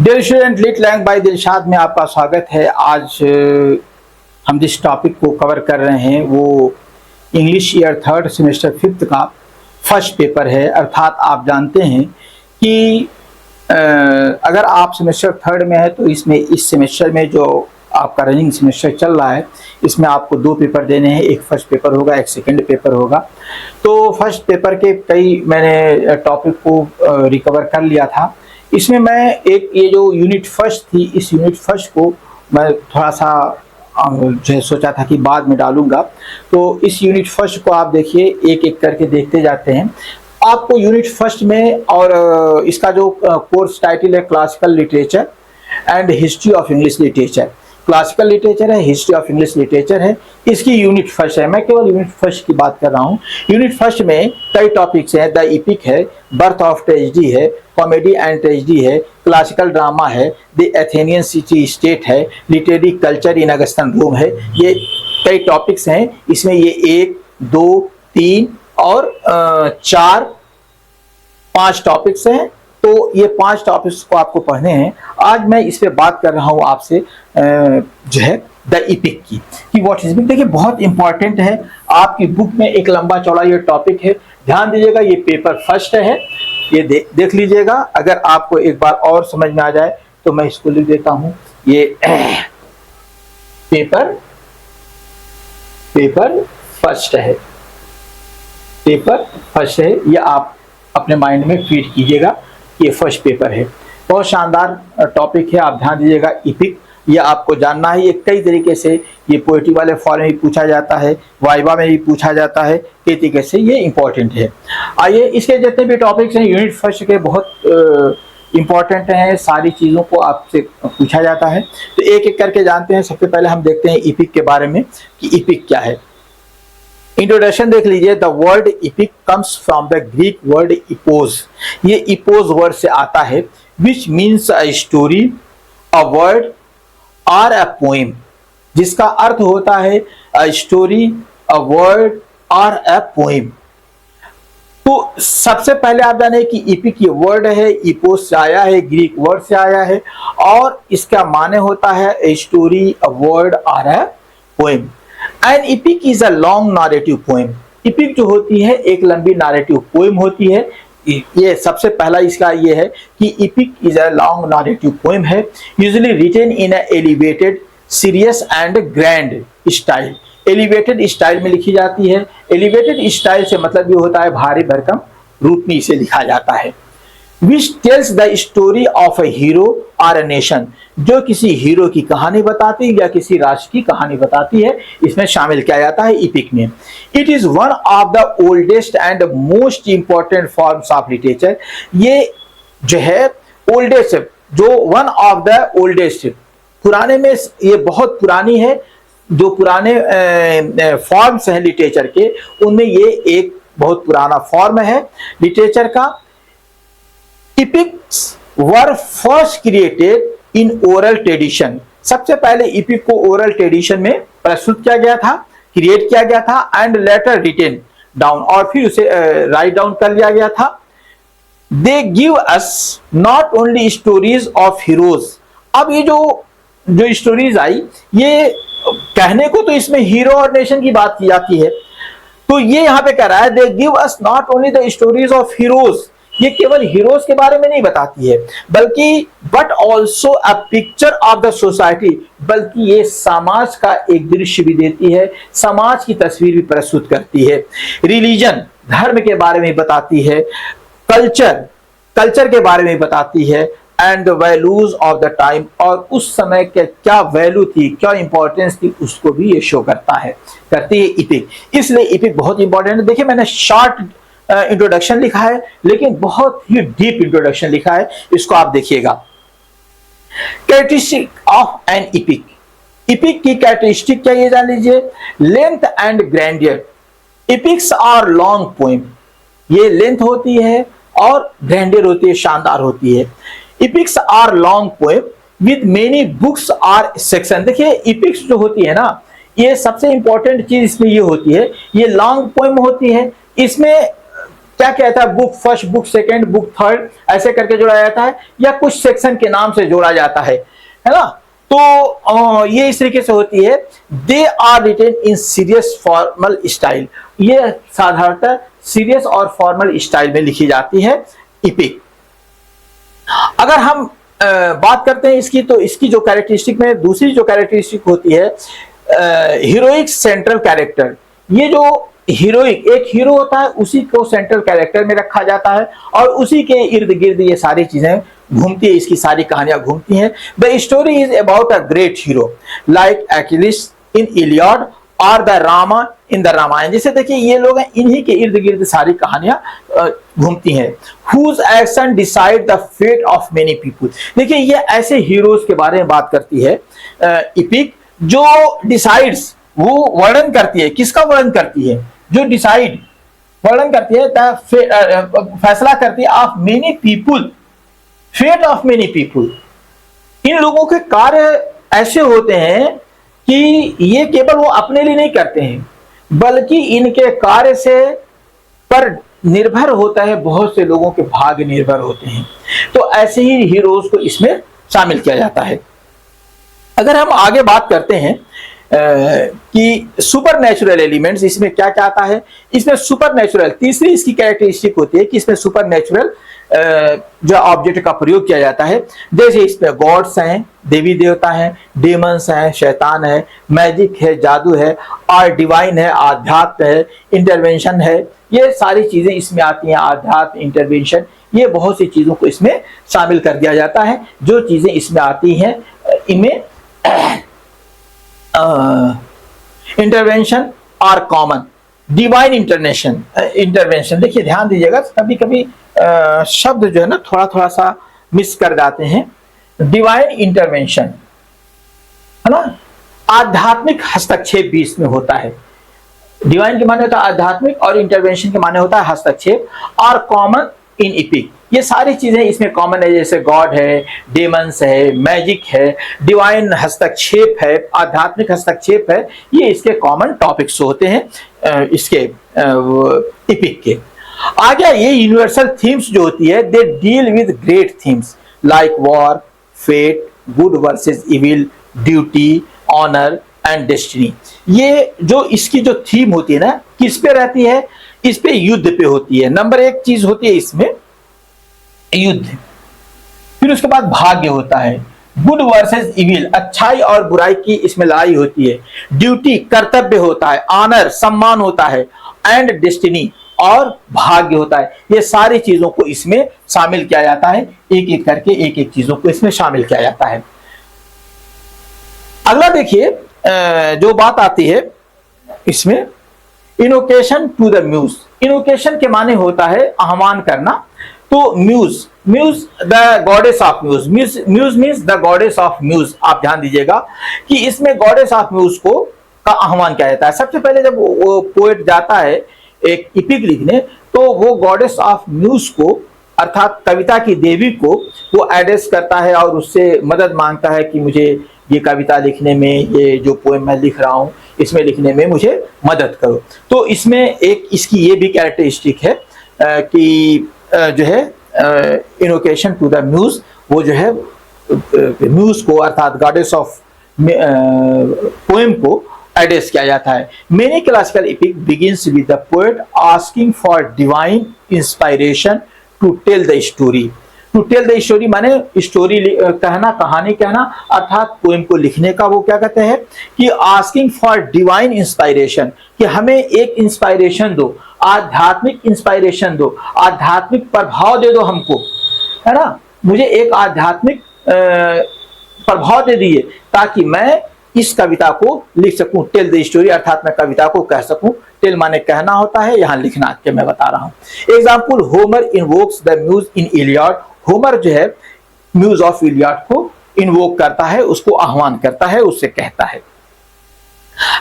Dear student, lit lang by Dilshad में आपका स्वागत है। आज हम जिस टॉपिक को कवर कर रहे हैं वो English year third semester fifth का फर्स्ट पेपर है। अर्थात आप जानते हैं कि अगर आप सेमेस्टर थर्ड में है तो इसमें इस सेमेस्टर में जो आपका रनिंग सेमेस्टर चल रहा है इसमें आपको दो पेपर देने हैं। एक फर्स्ट पेपर होगा, एक सेकंड पेपर होगा। तो फर्स्ट पेपर के कई मैंने टॉपिक को रिकवर कर लिया था। इसमें मैं एक ये जो यूनिट फर्स्ट थी, इस यूनिट फर्स्ट को मैं थोड़ा सा जो सोचा था कि बाद में डालूंगा। तो इस यूनिट फर्स्ट को आप देखिए, एक एक करके देखते जाते हैं। आपको यूनिट फर्स्ट में और इसका जो कोर्स टाइटल है classical literature and history of English literature. Classical literature है, हिस्ट्री ऑफ इंग्लिश लिटरेचर है, इसकी यूनिट फर्स्ट है। मैं केवल यूनिट फर्स्ट की बात कर रहा हूँ। यूनिट फर्स्ट में कई टॉपिक्स हैं। द इपिक है, बर्थ ऑफ ट्रेजेडी है, कॉमेडी एंड ट्रेजेडी है, क्लासिकल ड्रामा है, द एथेनियन सिटी स्टेट है, लिटरेरी कल्चर इन अगस्टन रोम है। ये कई टॉपिक्स हैं। इसमें ये 1, 2, 3 और 4, 5 टॉपिक्स हैं। तो ये 5 टॉपिक्स को आपको पढ़ने हैं। आज मैं इस पे बात कर रहा हूँ आपसे जो है द इपिक की, कि व्हाट इज इपिक। देखिए बहुत इंपॉर्टेंट है। आपकी बुक में एक लंबा चौड़ा ये टॉपिक है, ध्यान दीजिएगा। ये पेपर फर्स्ट है, ये देख लीजिएगा। अगर आपको एक बार और समझ में आ जाए तो मैं इसको लिख देता हूँ। ये पेपर फर्स्ट है, पेपर फर्स्ट है। ये आप अपने माइंड में फीड कीजिएगा। ये फर्स्ट पेपर है, बहुत शानदार टॉपिक है। आप ध्यान दीजिएगा। इपिक ये आपको जानना है। ये कई तरीके से ये पोएट्री वाले फॉर्म में भी पूछा जाता है, वाइवा में भी पूछा जाता है। कई तरीके से ये इंपॉर्टेंट है। आइए, इसके जितने भी टॉपिक्स हैं यूनिट फर्स्ट के बहुत इंपॉर्टेंट हैं। सारी चीज़ों को आपसे पूछा जाता है। तो एक एक करके जानते हैं। सबसे पहले हम देखते हैं इपिक के बारे में कि इपिक क्या है। इंट्रोडक्शन देख लीजिए। The word epic comes from the Greek word epos. ये इपोज वर्ड से आता है, which means a story, a word और अ पोएम, जिसका अर्थ होता है अ स्टोरी, अ वर्ड और अ पोएम। तो सबसे पहले आप जाने कि इपिक ये वर्ड है, इपोज से आया है, ग्रीक वर्ड से आया है और इसका माने होता है a स्टोरी, अ वर्ड और a poem. And EPIC is a long narrative poem. EPIC जो होती है एक लंबी नरेटिव पोएम होती है। ये सबसे पहला इसका ये है कि epic is a long narrative poem है, usually written in a elevated, serious and grand style. Elevated style में लिखी जाती है। एलिवेटेड स्टाइल से मतलब ये होता है भारी भरकम रूप में इसे लिखा जाता है। Which tells the story of a hero और अ नेशन, जो किसी हीरो की कहानी बताती है या किसी राष्ट्र की कहानी बताती है, इसमें शामिल किया जाता है इपिक में। It is one of the oldest and most important forms of literature. ये जो है ओल्डेस्ट, जो वन ऑफ द ओल्डेस्ट, पुराने में ये बहुत पुरानी है। जो पुराने फॉर्म्स हैं लिटरेचर के, उनमें ये एक बहुत पुराना फॉर्म है लिटरेचर का। Epics were first created in oral tradition। सबसे पहले इपिक को ओरल ट्रेडिशन में प्रस्तुत किया गया था, क्रिएट किया गया था, एंड लेटर रिटेन डाउन, और फिर उसे राइट डाउन कर लिया गया था। They give us not only stories of heroes. अब ये जो स्टोरीज आई, ये कहने को तो इसमें हीरो और नेशन की बात की जाती है। तो ये यहाँ पे कह रहा है they give us not only the stories of heroes. ये केवल हीरोज के बारे में नहीं बताती है, बल्कि but also a picture of the society, बल्कि ये समाज का एक दृश्य भी देती है, समाज की तस्वीर भी प्रस्तुत करती है। रिलीजन, धर्म के बारे में बताती है। कल्चर के बारे में बताती है। And the values of the time, और उस समय के क्या वैल्यू थी, क्या इंपॉर्टेंस थी, उसको भी ये शो करती है इपिक। इसलिए इपिक बहुत इंपॉर्टेंट है। देखिए मैंने शॉर्ट इंट्रोडक्शन लिखा है, लेकिन बहुत ही डीप इंट्रोडक्शन लिखा है। इसको आप देखिएगा। Characteristic of an epic. Epic की कैरेक्टरिस्टिक क्या ये जान लीजिए। Length and grandeur. Epics are long poem. ये लेंथ होती है और ग्रैंडियर होती है, शानदार होती है। Epics are long poem with many books or section. देखिए इपिक्स जो होती है ना, ये सबसे इंपॉर्टेंट चीज इसमें ये होती है, ये लॉन्ग पोएम होती है। इसमें क्या कहता है, book first, book second, book third, ऐसे करके जोड़ा जाता है, या कुछ सेक्शन के नाम से जोड़ा जाता है ना। तो ये इस तरीके से होती है। They are written in serious formal style, ये साधारणतः सीरियस और फॉर्मल स्टाइल में लिखी जाती है इपिक। अगर हम बात करते हैं इसकी, तो इसकी जो कैरेक्टरिस्टिक में दूसरी जो कैरेक्टरिस्टिक होती है, हीरोइक सेंट्रल कैरेक्टर। ये जो हीरोइक, एक हीरो होता है, उसी को सेंट्रल कैरेक्टर में रखा जाता है और उसी के इर्द गिर्द ये सारी चीजें घूमती है, इसकी सारी कहानियां घूमती हैं। The story is about a great hero like Achilles in Iliad और the Rama in the Ramayana. जैसे देखिए ये लोग हैं, इन्हीं के इर्द गिर्द सारी कहानियां घूमती हैं। Whose action decide the fate of many people. देखिए ये ऐसे हीरोज के बारे में बात करती है इपिक, जो डिसाइड्स, वो वर्णन करती है, किसका वर्णन करती है, जो डिसाइड वर्णन करती है, फैसला करती है of many people, fate of many people. इन लोगों के कार्य ऐसे होते हैं कि ये केवल वो अपने लिए नहीं करते हैं, बल्कि इनके कार्य से पर निर्भर होता है, बहुत से लोगों के भाग्य निर्भर होते हैं। तो ऐसे ही हीरोज को इसमें शामिल किया जाता है। अगर हम आगे बात करते हैं कि सुपर नेचुरल एलिमेंट्स, इसमें क्या क्या आता है, इसमें सुपर नेचुरल, तीसरी इसकी कैरेक्टरिस्टिक होती है कि इसमें सुपर नेचुरल जो ऑब्जेक्ट का प्रयोग किया जाता है। जैसे इसमें गॉड्स हैं, देवी देवता हैं, डेमंस हैं, शैतान है, मैजिक है, जादू है, और डिवाइन है, आध्यात्म है, इंटरवेंशन है, ये सारी चीजें इसमें आती हैं। आध्यात्म, इंटरवेंशन, ये बहुत सी चीजों को इसमें शामिल कर दिया जाता है। जो चीजें इसमें आती हैं इनमें इंटरवेंशन और कॉमन, डिवाइन इंटरवेंशन। देखिए ध्यान दीजिएगा, कभी कभी शब्द जो है ना थोड़ा थोड़ा सा मिस कर जाते हैं। डिवाइन इंटरवेंशन है ना, आध्यात्मिक हस्तक्षेप भी इसमें होता है। डिवाइन के माने होता है आध्यात्मिक और इंटरवेंशन के माने होता है हस्तक्षेप। और कॉमन इन इपिक, ये सारी चीजें इसमें कॉमन है, जैसे गॉड है, डेमंस है, मैजिक है, डिवाइन हस्तक्षेप है, आध्यात्मिक हस्तक्षेप है, ये इसके कॉमन टॉपिक्स होते हैं इसके इपिक के। आगे ये यूनिवर्सल थीम्स जो होती है, they deal with great themes like war, fate, good versus evil, duty, honour and destiny. ये जो इसकी जो थीम होती है ना, किस पे रहती है, इस पे युद्ध पे होती है। नंबर एक चीज होती है इसमें युद्ध, फिर उसके बाद भाग्य होता है, गुड वर्सेस इविल, अच्छाई और बुराई की इसमें लड़ाई होती है, ड्यूटी, कर्तव्य होता है, ऑनर, सम्मान होता है, एंड डेस्टिनी, और भाग्य होता है। ये सारी चीजों को इसमें शामिल किया जाता है, एक एक करके एक एक चीजों को इसमें शामिल किया जाता है। अगला देखिए जो बात आती है इसमें, invocation to the muse. Invocation के माने होता है आह्वान करना। तो muse, muse the goddess of muse, muse means the goddess of muse. आप ध्यान दीजिएगा कि इसमें गॉडेस ऑफ म्यूज को का आह्वान किया जाता है। सबसे पहले जब वो पोएट जाता है एक इपिक लिखने, तो वो गॉडेस ऑफ म्यूज को, अर्थात कविता की देवी को वो एड्रेस करता है और उससे मदद मांगता है कि मुझे ये कविता लिखने में, ये जो पोएम मैं लिख रहा हूँ इसमें लिखने में मुझे मदद करो। तो इसमें एक इसकी ये भी कैरेक्टरिस्टिक है कि जो है इनोकेशन टू द म्यूज, वो जो है म्यूज को अर्थात गॉडेस ऑफ पोएम को एड्रेस किया जाता है। Many classical epic begins with the poet asking for divine inspiration to tell the story. To tell the story माने स्टोरी कहना, कहानी कहना, अर्थात पोएम को लिखने का वो क्या कहते हैं कि आस्किंग फॉर डिवाइन इंस्पायरेशन, कि हमें एक इंस्पायरेशन दो, आध्यात्मिक इंस्पायरेशन दो, आध्यात्मिक प्रभाव दे दो हमको, है ना, मुझे एक आध्यात्मिक प्रभाव दे दिए ताकि मैं इस कविता को लिख सकूं। टेल द स्टोरी अर्थात मैं कविता को कह सकूं। टेल माने कहना होता है, यहां लिखना के मैं बता रहा हूं। Example, Homer invokes the muse in Iliad. Homer जो है म्यूज ऑफ इलियड को इन्वोक करता है, उसको आह्वान करता है, उससे कहता है।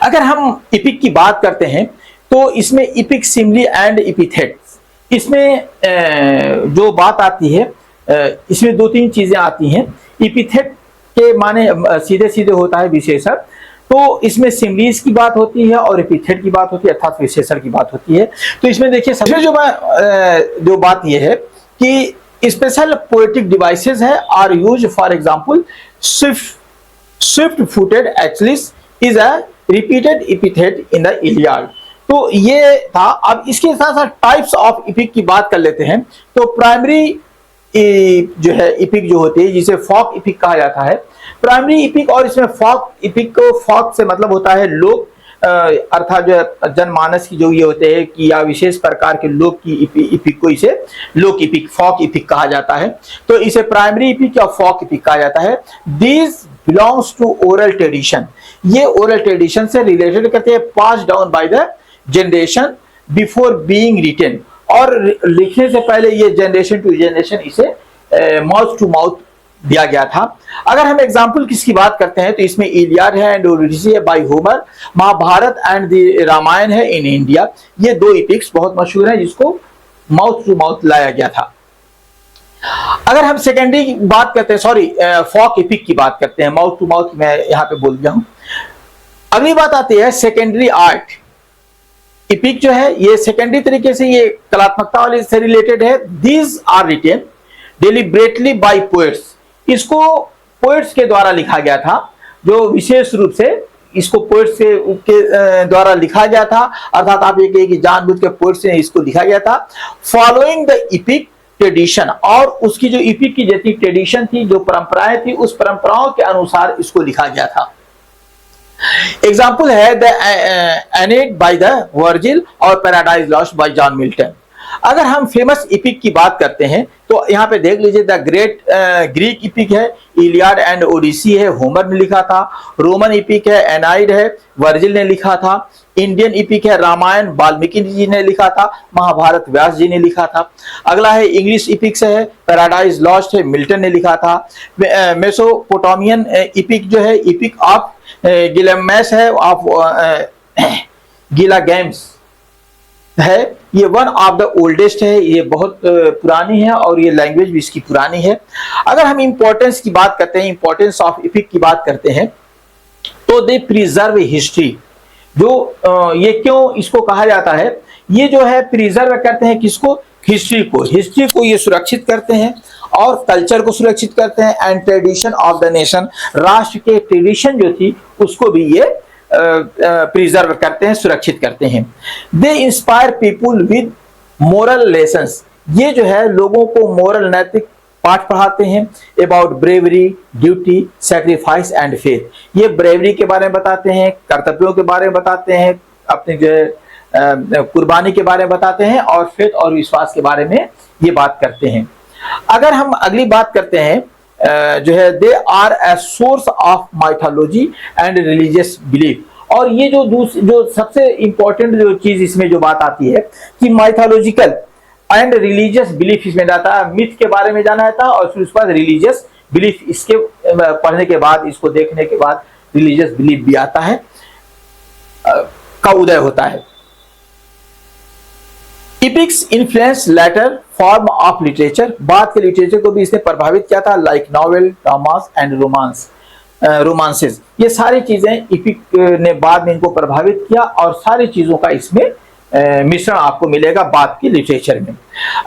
अगर हम इपिक की बात करते हैं तो इसमें इपिक सिमली एंड इपिथेट, इसमें जो बात आती है इसमें दो तीन चीजें आती हैं। इपिथेट के माने सीधे सीधे होता है विशेषण, तो इसमें सिमरीज की बात होती है और एपिथेट की बात होती है, अर्थात विशेषण की बात होती है। तो इसमें देखिए सबसे जो बात यह है कि स्पेशल पोएटिक डिवाइसेस है are use, for example swift footed Achilles is a repeated epithet in the Iliad. तो ये था। अब इसके साथ साथ टाइप्स ऑफ इपिक की बात कर लेते हैं। तो प्राइमरी जो है इपिक जो होती है जिसे फॉक इपिक कहा जाता है, प्राइमरी इपिक। और इसमें फॉक इपिक को, फॉक से मतलब होता है लोक, अर्थात जो जनमानस की जो ये होते हैं कि या विशेष प्रकार के लोक की इपिक को इसे लोक इपिक, फॉक इपिक कहा जाता है। तो इसे प्राइमरी इपिक या फॉक इपिक कहा जाता है। These belongs to oral tradition, ये ओरल ट्रेडिशन से रिलेटेड करते हैं, pass down by the generation before being written, और लिखने से पहले ये जनरेशन टू जनरेशन इसे माउथ टू माउथ दिया गया था। अगर हम एग्जाम्पल किसकी बात करते हैं तो इसमें इलियाड है एंड ओडिसी है by Homer, Mahabharata and the Ramayana है इन इंडिया। ये दो इपिक्स बहुत मशहूर हैं जिसको माउथ टू माउथ लाया गया था। अगर हम सेकेंडरी की बात करते हैं, सॉरी फॉक इपिक की बात करते हैं, माउथ टू माउथ मैं यहां पे बोल गया हूं। अगली बात आती है सेकेंडरी आर्ट इपिक जो है, ये सेकेंडरी तरीके से ये कलात्मकता वाले से रिलेटेड है। These are written deliberately by poets, इसको पोएट्स के द्वारा लिखा गया था, जो विशेष रूप से इसको पोएट्स के द्वारा लिखा गया था, अर्थात आप ये कहिए कि जानबूझ के पोएट्स ने इसको लिखा गया था। फॉलोइंग द इपिक ट्रेडिशन, और उसकी जो इपिक की जैसी ट्रेडिशन थी, जो परंपराएं थी, उस परंपराओं के अनुसार इसको लिखा गया था। एग्जाम्पल है द एनेड बाय द वर्जिल और paradise lost by John Milton. अगर हम फेमस इपिक की बात करते हैं तो यहाँ पे देख लीजिए, द ग्रेट ग्रीक इपिक है, इलियाड एंड ओडिसी है, होमर ने लिखा था। रोमन इपिक है, एनाइड है, वर्जिल ने लिखा था। इंडियन इपिक है, रामायण वाल्मीकि जी ने लिखा था, महाभारत व्यास जी ने लिखा था। अगला है इंग्लिश इपिक्स है, पैराडाइज लॉस्ट है, मिल्टन ने लिखा था। मेसोपोटामियन इपिक जो है, इपिक ऑफ गिलगामेश है, ऑफ गिलगामेश है, ये वन ऑफ द ओल्डेस्ट है, ये बहुत पुरानी है और ये लैंग्वेज भी इसकी पुरानी है। अगर हम इंपॉर्टेंस की बात करते हैं, इंपॉर्टेंस ऑफ इपिक की बात करते हैं, तो दे प्रिजर्व हिस्ट्री। जो ये क्यों इसको कहा जाता है, ये जो है प्रिजर्व करते हैं किसको, हिस्ट्री को, हिस्ट्री को ये सुरक्षित करते हैं और कल्चर को सुरक्षित करते हैं। And tradition of the nation, राष्ट्र के ट्रेडिशन जो थी उसको भी ये प्रिजर्व करते हैं, सुरक्षित करते हैं। They inspire people with moral lessons, ये जो है लोगों को मोरल नैतिक पाठ पढ़ाते हैं। About bravery, duty, sacrifice and faith, ये ब्रेवरी के बारे में बताते हैं, कर्तव्यों के बारे में बताते हैं, अपने जो कुर्बानी के बारे में बताते हैं, और फेथ और विश्वास के बारे में ये बात करते हैं। अगर हम अगली बात करते हैं जो है, they are a source of mythology and religious belief. और ये जो सबसे इंपॉर्टेंट जो चीज इसमें जो बात आती है कि माइथोलॉजिकल एंड रिलीजियस बिलीफ इसमें जाता है, मिथ के बारे में जाना था, और फिर उसके बाद रिलीजियस बिलीफ, इसके पढ़ने के बाद, इसको देखने के बाद रिलीजियस बिलीफ भी आता है, का उदय होता है। Epics influence later form of literature, बाद के लिटरेचर को भी इसने प्रभावित किया था, like novel, dramas and romances. ये सारी चीजें इपिक ने बाद में इनको प्रभावित किया, और सारी चीजों का इसमें मिश्रण आपको मिलेगा बाद के लिटरेचर में।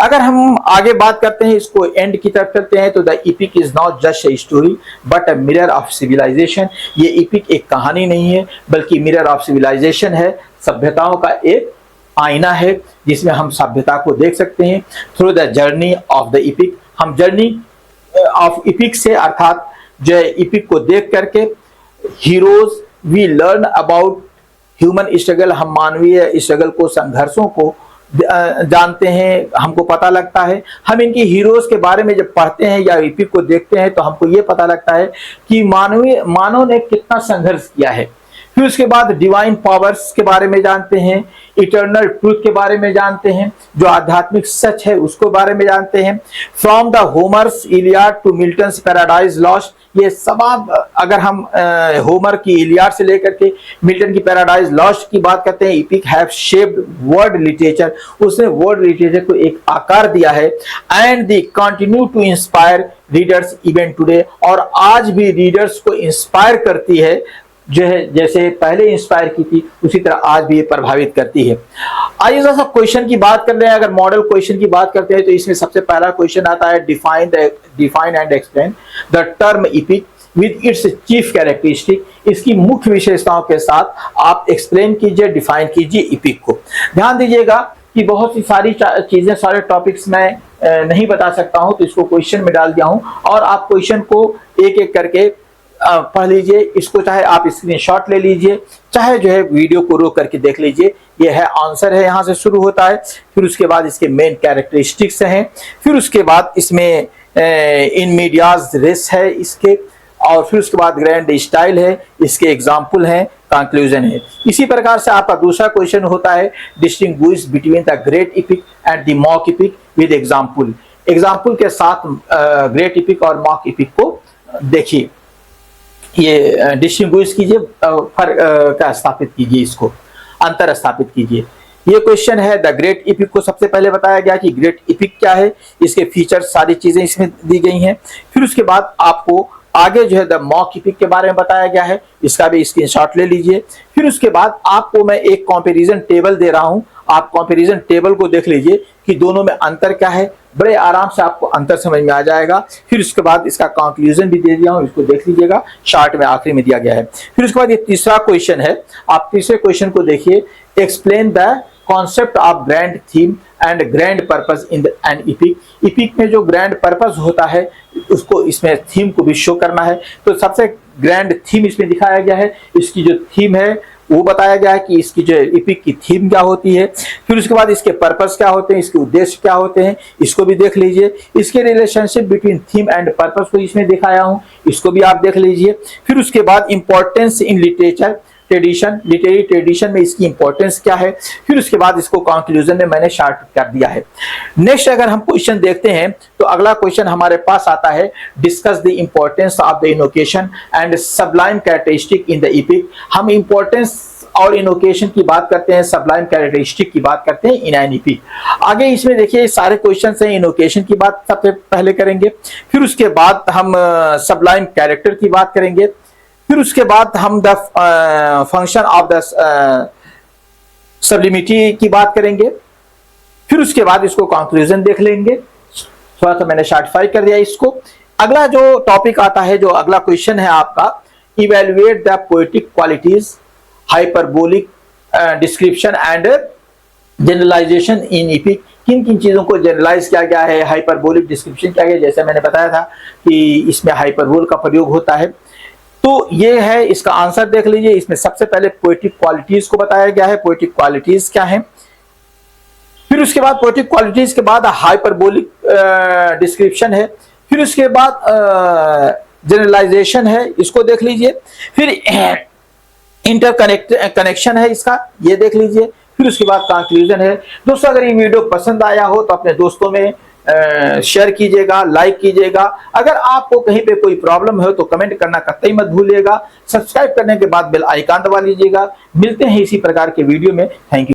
अगर हम आगे बात करते हैं, इसको एंड की तरफ चलते हैं, तो the epic is not just a story but a mirror of civilisation. ये इपिक एक कहानी नहीं है बल्कि मिरर ऑफ सिविलाइजेशन है, सभ्यताओं का एक आईना है जिसमें हम सभ्यता को देख सकते हैं। Through the journey of the epic, हम जर्नी ऑफ इपिक से, अर्थात जो इपिक को देख करके, heroes we learn about human struggle, हम मानवीय स्ट्रगल को, संघर्षों को जानते हैं, हमको पता लगता है। हम इनकी हीरोज के बारे में जब पढ़ते हैं या इपिक को देखते हैं तो हमको ये पता लगता है कि मानव ने कितना संघर्ष किया है। फिर उसके बाद डिवाइन पावर्स के बारे में जानते हैं, इटर्नल ट्रूथ के बारे में जानते हैं, जो आध्यात्मिक सच है उसको बारे में जानते हैं। From the Homer's Iliad to Milton's Paradise Lost, ये सब अगर हम होमर की इलियाड से लेकर के मिल्टन की पैराडाइज लॉस्ट की बात करते हैं, epic have shaped world literature, उसने वर्ल्ड लिटरेचर को एक आकार दिया है। And they continue to inspire readers even today, और आज भी रीडर्स को इंस्पायर करती है जो है जैसे पहले इंस्पायर की थी उसी तरह आज भी ये प्रभावित करती है। आइए जरा सा क्वेश्चन की बात कर रहे हैं। अगर मॉडल क्वेश्चन की बात करते हैं तो इसमें सबसे पहला क्वेश्चन आता है define and explain the term EPIC with its chief characteristic. इसकी मुख्य विशेषताओं के साथ आप एक्सप्लेन कीजिए, डिफाइन कीजिए इपिक को। ध्यान दीजिएगा कि बहुत सी सारी चीजें, सारे टॉपिक्स मैं नहीं बता सकता हूं, तो इसको क्वेश्चन में डाल दिया हूं और आप क्वेश्चन को एक एक करके पढ़ लीजिए। इसको चाहे आप स्क्रीनशॉट ले लीजिए, चाहे जो है वीडियो को रोक करके देख लीजिए। ये है आंसर है, यहाँ से शुरू होता है, फिर उसके बाद इसके मेन कैरेक्टरिस्टिक्स हैं, फिर उसके बाद इसमें इन मीडियाज रेस है इसके, और फिर उसके बाद ग्रैंड स्टाइल है, इसके एग्जाम्पल हैं, कंक्लूजन है। इसी प्रकार से आपका दूसरा क्वेश्चन होता है distinguish between the great EPIC and the mock EPIC with example. Example के साथ ग्रेट इपिक और मॉक इपिक को देखिए, ये डिस्टिंग्विश कीजिए, फर्क का स्थापित कीजिए, इसको अंतर स्थापित कीजिए। ये क्वेश्चन है द ग्रेट इपिक को सबसे पहले बताया गया कि ग्रेट इपिक क्या है, इसके फीचर्स सारी चीजें इसमें दी गई हैं। फिर उसके बाद आपको आगे जो है द मॉक इपिक के बारे में बताया गया है, इसका भी स्क्रीनशॉट ले लीजिए। फिर उसके बाद आपको मैं एक कंपैरिजन टेबल दे रहा हूं, आप कंपैरिजन टेबल को देख लीजिए कि दोनों में अंतर क्या है, बड़े आराम से आपको अंतर समझ में आ जाएगा। फिर उसके बाद इसका कंक्लूजन भी दे दिया हूं, इसको देख लीजिएगा, चार्ट में आखिरी में दिया गया है। फिर उसके बाद ये तीसरा क्वेश्चन है, आप तीसरे क्वेश्चन को देखिए, explain the concept of grand theme and grand purpose in an epic. EPIC में जो ग्रैंड पर्पस होता है उसको इसमें थीम को भी शो करना है। तो सबसे ग्रैंड थीम इसमें दिखाया गया है, इसकी जो थीम है वो बताया गया है कि इसकी जो इपिक की थीम क्या होती है। फिर उसके बाद इसके पर्पस क्या होते हैं, इसके उद्देश्य क्या होते हैं, इसको भी देख लीजिए। इसके relationship between theme and purpose को इसमें दिखाया हूं, इसको भी आप देख लीजिए। फिर उसके बाद importance in literature tradition, literary tradition में इसकी इंपॉर्टेंस क्या है। फिर उसके बाद इसको कंक्लूजन में मैंने शार्ट कर दिया है। नेक्स्ट अगर हम क्वेश्चन देखते हैं तो अगला क्वेश्चन हमारे पास आता है discuss the importance of the invocation and sublime characteristic in the epic. हम इंपॉर्टेंस और इनोकेशन की बात करते हैं, सबलाइम कैरेक्टरिस्टिक की बात करते हैं इन एन इपिक। आगे इसमें देखिए सारे क्वेश्चन हैं, इनोकेशन की बात सबसे पहले करेंगे, फिर उसके बाद हम सबलाइम कैरेक्टर की बात करेंगे, फिर उसके बाद हम द फंक्शन ऑफ द सब्लिमिटी की बात करेंगे, फिर उसके बाद इसको कंक्लूजन देख लेंगे। थोड़ा सा मैंने शॉर्टिफाई कर दिया इसको। अगला जो टॉपिक आता है, जो अगला क्वेश्चन है आपका, evaluate the poetic qualities hyperbolic description and generalisation in epic. किन किन चीजों को जनरलाइज किया गया है, हाइपरबोलिक डिस्क्रिप्शन किया गया, जैसे मैंने बताया था कि इसमें हाइपरबोल का प्रयोग होता है। तो ये है, इसका आंसर देख लीजिए। इसमें सबसे पहले पोएटिक क्वालिटीज को बताया गया है, पोएटिक क्वालिटीज क्या है। फिर उसके बाद पोएटिक क्वालिटीज के बाद हाइपरबोलिक डिस्क्रिप्शन है, फिर उसके बाद जनरलाइजेशन है, इसको देख लीजिए। फिर कनेक्शन है इसका, ये देख लीजिए। फिर उसके बाद कंक्लूजन है। दोस्तों अगर ये वीडियो पसंद आया हो तो अपने दोस्तों में शेयर कीजिएगा, लाइक कीजिएगा। अगर आपको कहीं पे कोई प्रॉब्लम हो तो कमेंट करना कतई मत भूलिएगा। सब्सक्राइब करने के बाद बेल आइकन दबा लीजिएगा। मिलते हैं इसी प्रकार के वीडियो में। Thank you.